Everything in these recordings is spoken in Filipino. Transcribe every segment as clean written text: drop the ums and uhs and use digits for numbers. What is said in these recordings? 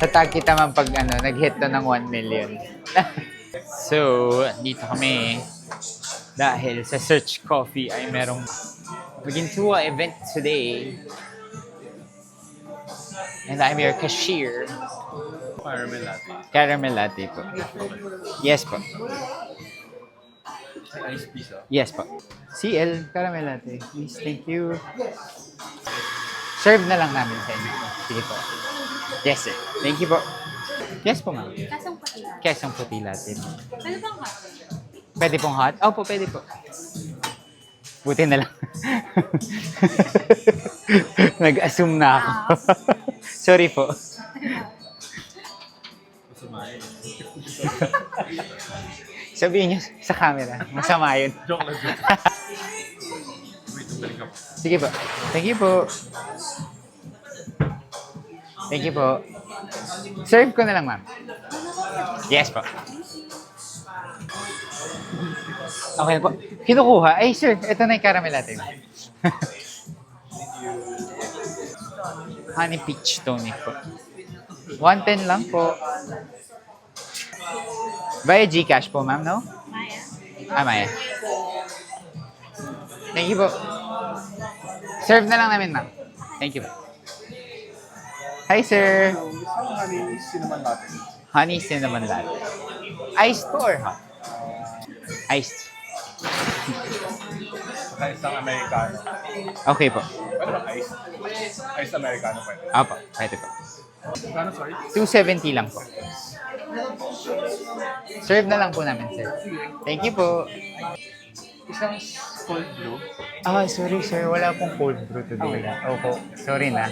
Tatag kita man pag nag-hit to ng 1 million. So, dito kami. Dahil sa Search Coffee ay merong Magintua event today. And I'm your cashier. Caramel latte. Caramel latte po. Yes po. Ice pizza. Yes po. CL, caramel latte. Please, thank you. Serve na lang namin sa inyo. Sige po. Yes, sir. Thank you po. Yes po, ma'am. Kasang puti lang. Kesong puti latte. Pwede bang hot? Pwede pong hot? Opo, pwede po. Buti na lang. Nag-assume na ako. Sorry po. Masamahin. Sabihin niyo sa camera. Masama yun. Joke lang. Wait, balik ako. Sige po. Thank you po. Thank you po. Serve ko na lang, ma'am. Yes po. Okay na po. Kinukuha. Ay, sir. Ito na yung caramel latte. Honey peach tonic po. 110 lang po. Via Gcash po, ma'am, no? Maya. Ah, Maya. Thank you po. Serve na lang namin, ma'am. Thank you po. Hi, sir. Isang honey cinnamon latte. Honey cinnamon latte. Iced po or hot? Iced. Saka isang Americano. Okay po. Pwede bang ice? Ice Americano pwede. Apo, pwede po. Ano, sorry? 270 lang po. Serve na lang po namin, sir. Thank you po. Isang cold brew. Ah, sorry, sir. Wala pong cold brew today. Opo. Sorry na.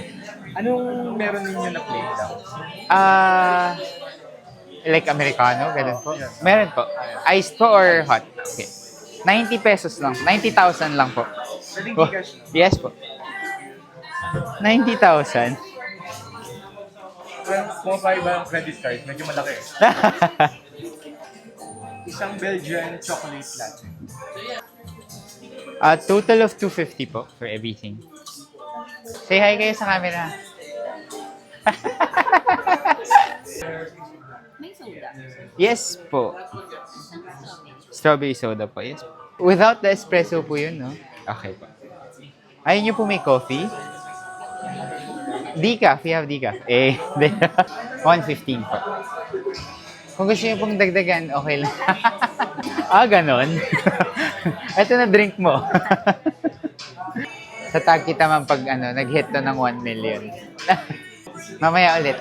Anong meron ninyo na plain lang? Like Americano, ganun po. Meron po. Iced po or hot? Okay. 90 pesos lang. 90,000 lang po. Pwedeng Oh, Gcash, no? yes po. 90,000. Kung ba ang credit card, medyo malaki. Isang Belgian chocolate latte. Total of 250 po for everything. Say hi kayo sa camera. May soda. Yes po. Strawberry soda po, yes. Without the espresso po yun, no? Okay po. Ayun nyo po may coffee? Decaf, we have decaf. 115 po. Kung gusto nyo pong dagdagan, okay lang. Ganon. Ito na drink mo. Tatag kita man pag nag-hit to ng 1 million. Mamaya ulit.